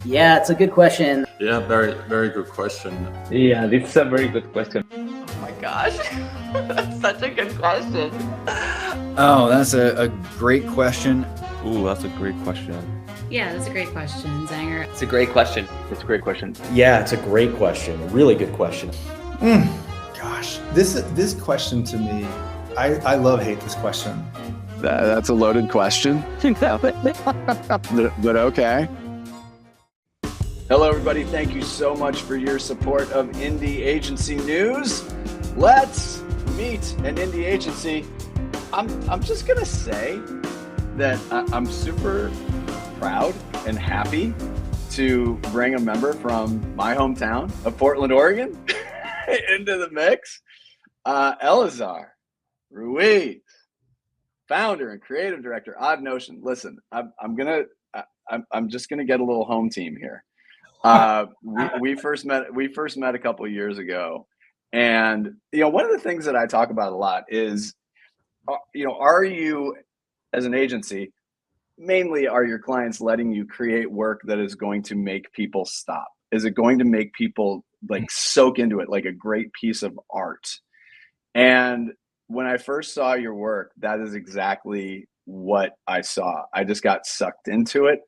Yeah, it's a good question. Yeah, very, very good question. Yeah, this is a very good question. Oh my gosh, that's such a good question. Oh, that's a great question. Ooh, that's a great question. Yeah, that's a great question, Zanger. It's a great question. It's a great question. Yeah, it's a great question. A really good question. Gosh, this question to me, I hate this question. That's a loaded question. But okay. Hello, everybody. Thank you so much for your support of Indie Agency News. Let's meet an indie agency. I'm just gonna say that I'm super proud and happy to bring a member from my hometown of Portland, Oregon, into the mix. Eleazar Ruiz, founder and creative director, Odd Notion. Listen, I'm just gonna get a little home team here. We first met a couple of years ago, and one of the things that I talk about a lot is, are you, as an agency, mainly are your clients letting you create work that is going to make people stop? Is it going to make people like soak into it like a great piece of art? And when I first saw your work, that is exactly what I saw. I just got sucked into it.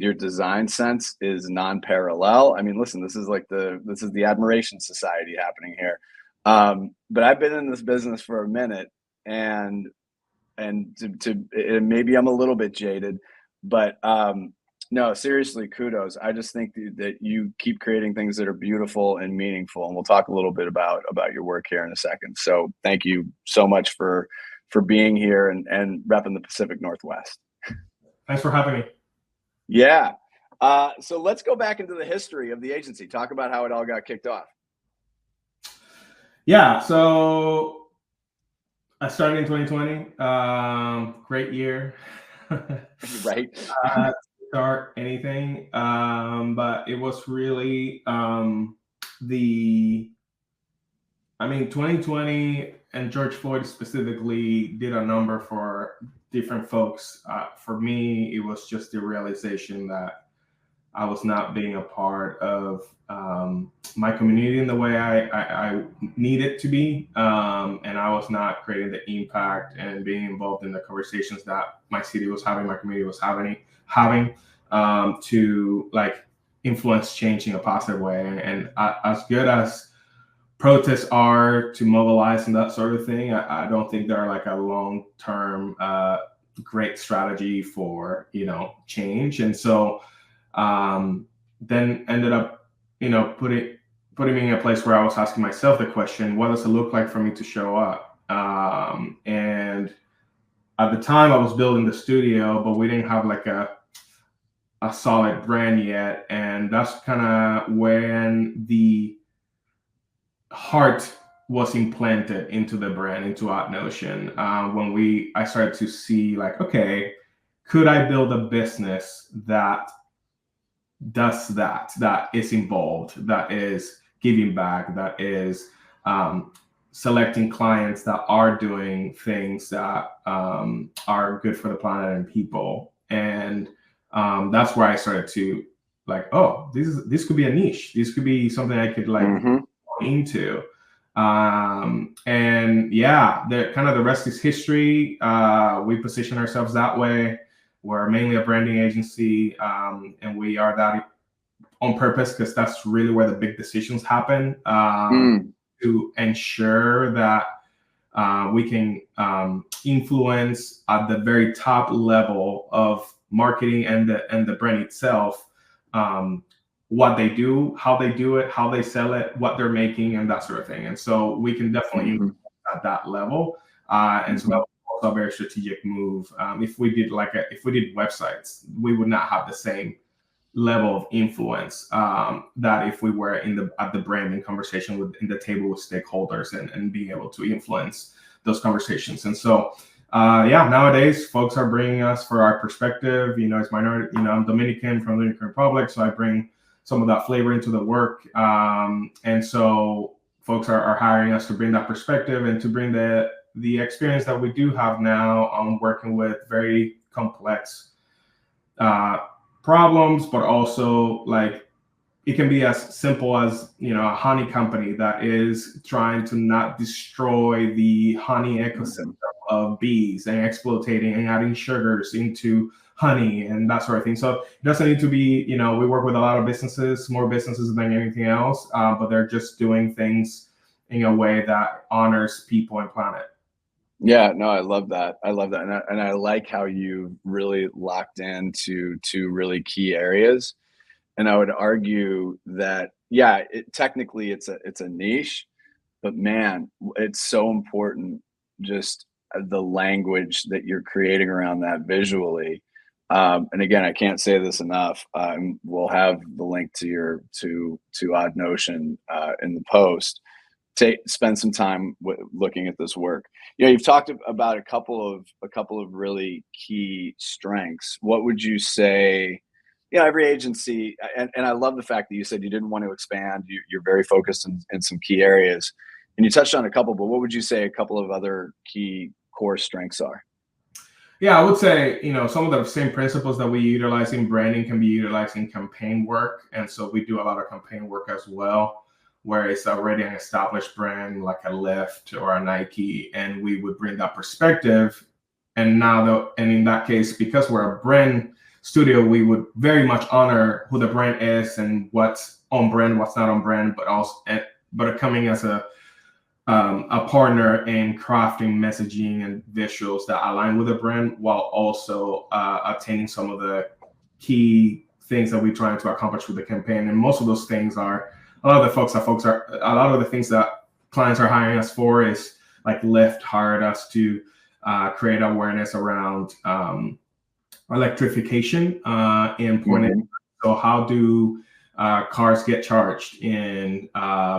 Your design sense is non-parallel. I mean, listen, this is the admiration society happening here. But I've been in this business for a minute, and maybe I'm a little bit jaded, but no, seriously, kudos. I just think that you keep creating things that are beautiful and meaningful, and we'll talk a little bit about your work here in a second. So thank you so much for being here and repping the Pacific Northwest. Thanks for having me. Yeah. So let's go back into the history of the agency. Talk about how it all got kicked off. Yeah. So I started in 2020. Great year. Right. Start anything. But it was really 2020 and George Floyd specifically did a number for different folks. For me, it was just the realization that I was not being a part of my community in the way I needed to be. And I was not creating the impact and being involved in the conversations that my city was having, my community was having to like influence change in a positive way. And as good as protests are to mobilize and that sort of thing, I don't think they're like a long-term great strategy for change. And so then ended up putting me in a place where I was asking myself the question, what does it look like for me to show up? And at the time I was building the studio, but we didn't have like a solid brand yet. And that's kind of when the heart was implanted into the brand, into Odd Notion. When I started to see like, okay, could I build a business that does that is involved, that is giving back, that is selecting clients that are doing things that are good for the planet and people. And that's where I started to like, oh, this could be a niche. This could be something I could like into. And yeah, the rest is history. We position ourselves that way. We're mainly a branding agency, and we are that on purpose because that's really where the big decisions happen, to ensure that we can influence at the very top level of marketing and the brand itself, what they do, how they do it, how they sell it, what they're making, and that sort of thing. And so we can definitely influence at that level. And so that was also a very strategic move. If we did websites, we would not have the same level of influence that if we were at the branding conversation in the table with stakeholders and being able to influence those conversations. And so nowadays folks are bringing us for our perspective. It's minority. I'm Dominican from the Dominican Republic, so I bring some of that flavor into the work. And so folks are hiring us to bring that perspective and to bring the experience that we do have now on working with very complex problems, but also like it can be as simple as, you know, a honey company that is trying to not destroy the honey ecosystem of bees and exploiting and adding sugars into honey and that sort of thing. So it doesn't need to be, you know, we work with a lot of businesses, more businesses than anything else, but they're just doing things in a way that honors people and planet. Yeah, no, I love that. I love that. And I like how you really locked into two really key areas. And I would argue that, yeah, technically it's a niche, but man, it's so important, just the language that you're creating around that visually. And again, I can't say this enough. We'll have the link to Odd Notion in the post. Spend some time looking at this work. You know, you've talked about a couple of really key strengths. What would you say? You know, every agency, and I love the fact that you said you didn't want to expand. You're very focused in some key areas, and you touched on a couple. But what would you say a couple of other key core strengths are? Yeah, I would say, you know, some of the same principles that we utilize in branding can be utilized in campaign work, and so we do a lot of campaign work as well, where it's already an established brand like a Lyft or a Nike, and we would bring that perspective. And in that case, because we're a brand studio, we would very much honor who the brand is and what's on brand, what's not on brand, but coming as a partner in crafting messaging and visuals that align with the brand, while also attaining some of the key things that we're trying to accomplish with the campaign. And most of those things are a lot of the things that clients are hiring us for is like Lyft hired us to create awareness around electrification in poor neighborhoods. So how do cars get charged in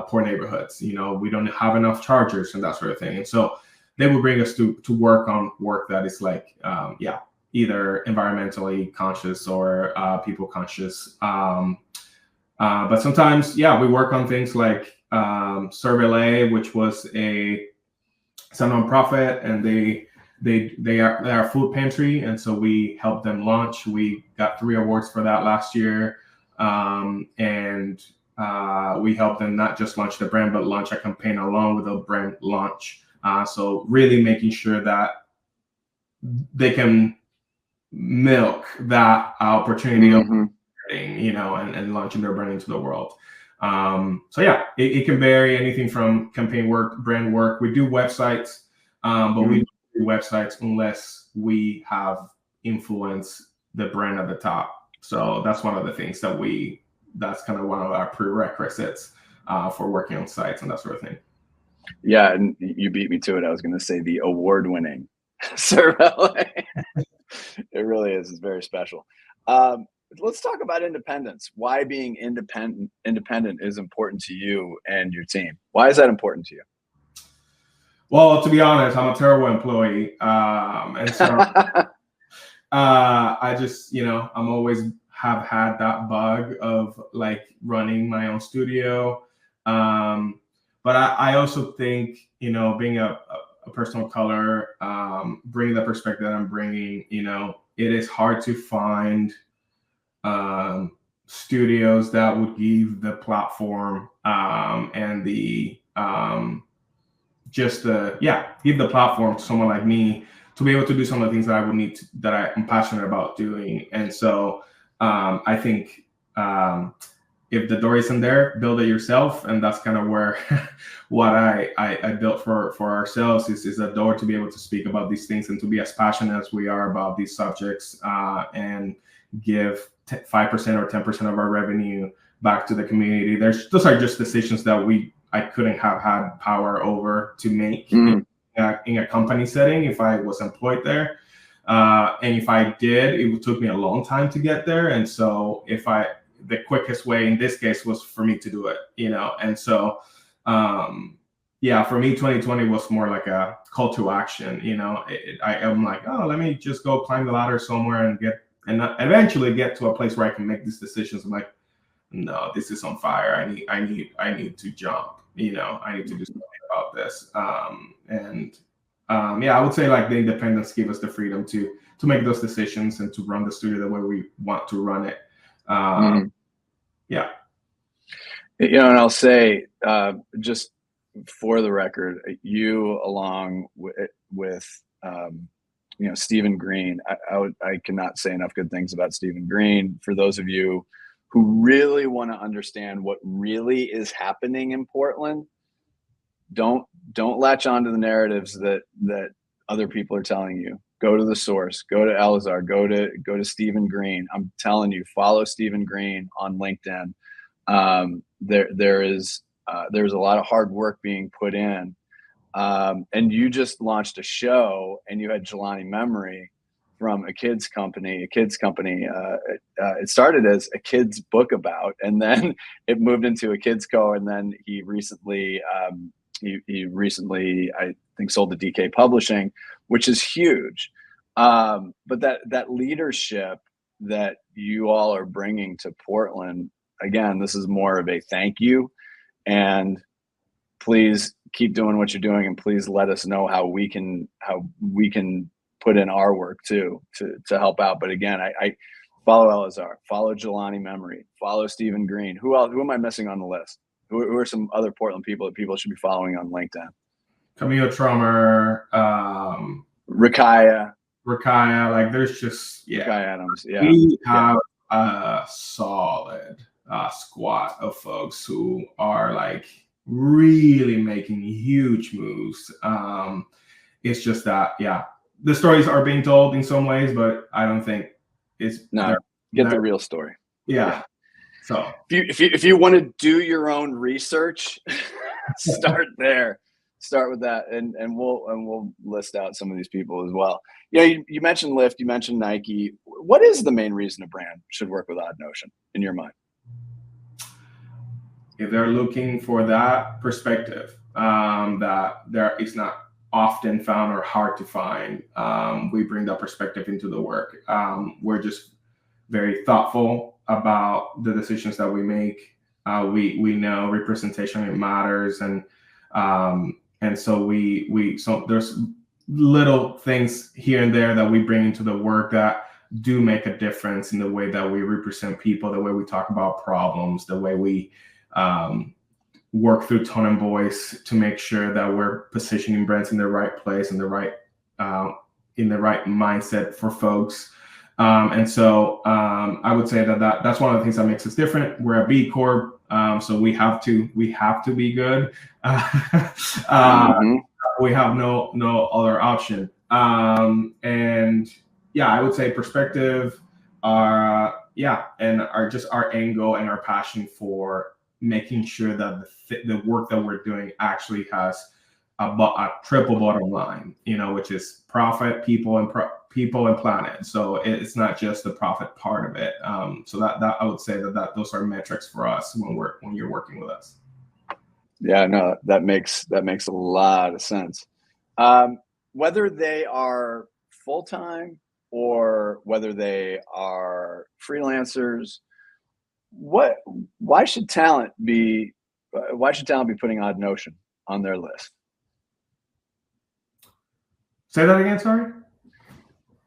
poor neighborhoods? You know, we don't have enough chargers and that sort of thing. And so they will bring us to work on work that is like, either environmentally conscious or people conscious. But sometimes, we work on things like Serve, which was it's a nonprofit, and they are a food pantry, and so we helped them launch. We got 3 awards for that last year, and we helped them not just launch the brand, but launch a campaign along with the brand launch. So really making sure that they can milk that opportunity of, you know, and launching their brand into the world. It can vary anything from campaign work, brand work. We do websites, but we don't do websites unless we have influenced the brand at the top. So that's one of the things that's kind of one of our prerequisites for working on sites and that sort of thing. Yeah, and you beat me to it. I was going to say the award-winning Serve. It really is. It's very special. Let's talk about independence. Why being independent is important to you and your team. Why is that important to you? Well, to be honest, I'm a terrible employee. And so I just, you know, I'm always have had that bug of like running my own studio. But I also think, you know, being a person of color, bringing the perspective that I'm bringing, you know, it is hard to find studios that would give the platform and the give the platform to someone like me to be able to do some of the things that I would need that I'm passionate about doing. And so I think if the door isn't there, build it yourself. And that's kind of where what I built for ourselves is a door to be able to speak about these things and to be as passionate as we are about these subjects and give 5% or 10% of our revenue back to the community. Those are just decisions that I couldn't have had power over to make in a company setting if I was employed there. And if I did, it took me a long time to get there. And so the quickest way in this case was for me to do it, you know? And so, for me, 2020 was more like a call to action, you know? I'm like, let me just go climb the ladder somewhere and eventually get to a place where I can make these decisions. I'm like, no, this is on fire. I need to jump, you know, I need to do something about this. I would say like the independence gave us the freedom to make those decisions and to run the studio the way we want to run it. Yeah. You know, and I'll say, just for the record, you along with you know, Stephen Green, I cannot say enough good things about Stephen Green. For those of you who really want to understand what really is happening in Portland, don't latch onto the narratives that other people are telling you. Go to the source. Go to Eleazar. Go to Stephen Green. I'm telling you, follow Stephen Green on LinkedIn. There's a lot of hard work being put in. And you just launched a show, and you had Jelani Memory from a kids company. It started as a kids book about, and then it moved into a kids co. And then he recently, I think, sold to DK Publishing, which is huge. But that leadership that you all are bringing to Portland, again, this is more of a thank you, and please keep doing what you're doing, and please let us know how we can put in our work too to help out. But again, I follow Eleazar, follow Jelani Memory, follow Stephen Green. Who else? Who am I missing on the list? Who are some other Portland people that people should be following on LinkedIn? Camille Trummer, Rakaya, like there's just Rakaya Adams. Yeah, we have a solid squad of folks who are like really making huge moves. It's just that, yeah, the stories are being told in some ways, but I don't think it's get the real story. Yeah. So if you want to do your own research, start there. Start with that, and we'll list out some of these people as well. Yeah, you mentioned Lyft, you mentioned Nike. What is the main reason a brand should work with Odd Notion in your mind? If they're looking for that perspective that there is not often found or hard to find, we bring that perspective into the work. We're just very thoughtful about the decisions that we make. We know representation, it matters, and so so there's little things here and there that we bring into the work that do make a difference in the way that we represent people, the way we talk about problems, the way we work through tone and voice to make sure that we're positioning brands in the right place and the right mindset for folks. And so I would say that's one of the things that makes us different. We're a B Corp, so we have to be good. We have no other option. And yeah, I would say perspective, and our angle and our passion for making sure that the work that we're doing actually has a triple bottom line, which is profit, people, and planet. So it's not just the profit part of it. So that I would say that those are metrics for us when you're working with us. Yeah, no, that makes a lot of sense. Whether they are full-time or whether they are freelancers, why should talent be putting Odd Notion on their list? Say that again, sorry.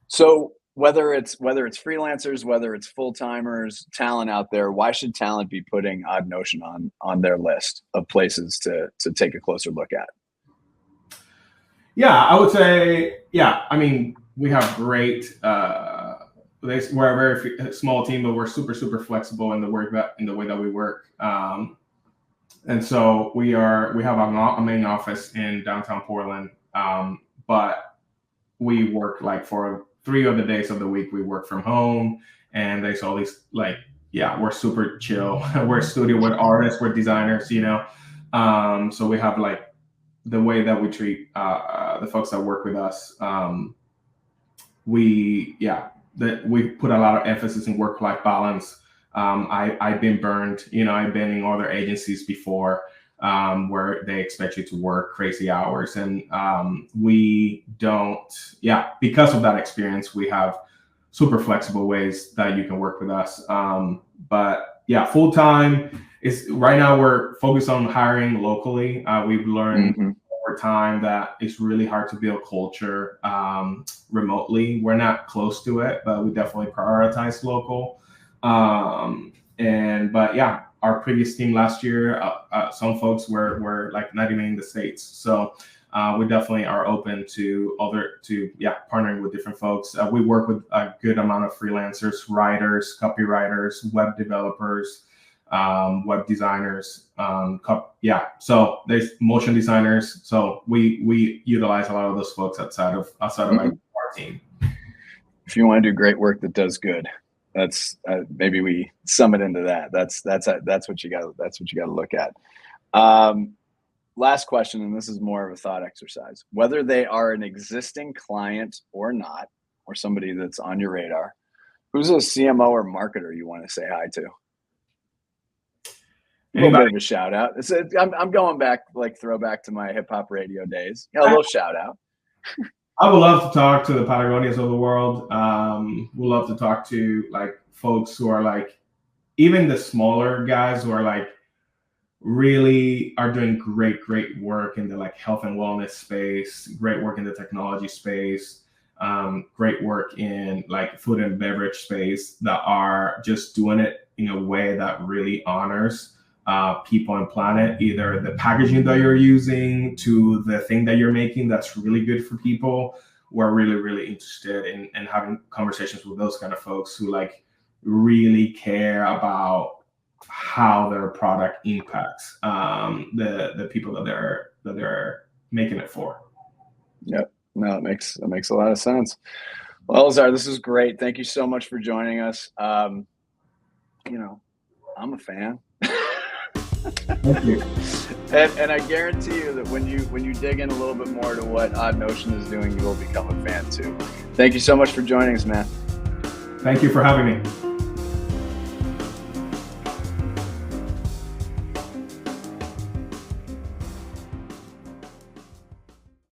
So whether it's freelancers, whether it's full-timers, talent out there, why should talent be putting Odd Notion on their list of places to take a closer look at? Yeah, I would say, yeah. I mean, we have great. We're a very small team, but we're super, super flexible in the way that we work. And so we have a main office in downtown Portland, but we work like for 3 of the days of the week we work from home, and there's all these we're super chill. We're a studio with artists, we're designers, so we have like the way that we treat the folks that work with us. We put a lot of emphasis in work-life balance. I've been burned, I've been in other agencies before where they expect you to work crazy hours, and we don't. Because of that experience, we have super flexible ways that you can work with us. But full time is right now we're focused on hiring locally. We've learned over over time that it's really hard to build culture remotely. We're not close to it, but we definitely prioritize local. But yeah, our previous team last year, some folks were like not even in the States. So we definitely are open to partnering with different folks. We work with a good amount of freelancers, writers, copywriters, web developers, web designers. So there's motion designers. So we utilize a lot of those folks outside of our team. If you want to do great work that does good, that's maybe we sum it into that. That's what you got. That's what you got to look at. Last question, and this is more of a thought exercise. Whether they are an existing client or not, or somebody that's on your radar, who's a CMO or marketer you want to say hi to? A little bit of a shout out. I'm going back, like throwback to my hip hop radio days. A little shout out. I would love to talk to the Patagonias of the world. We'd love to talk to like folks who are like, even the smaller guys who are like really are doing great work in the like health and wellness space, great work in the technology space, great work in like food and beverage space, that are just doing it in a way that really honors people and planet, either the packaging that you're using to the thing that you're making that's really good for people. We're really interested in having conversations with those kind of folks who like really care about how their product impacts the people that they're making it for. Yep. No, it makes a lot of sense. Well, Eleazar, this is great. Thank you so much for joining us. I'm a fan. Thank you. And I guarantee you that when you dig in a little bit more to what Odd Notion is doing, you will become a fan too. Thank you so much for joining us, man. Thank you for having me.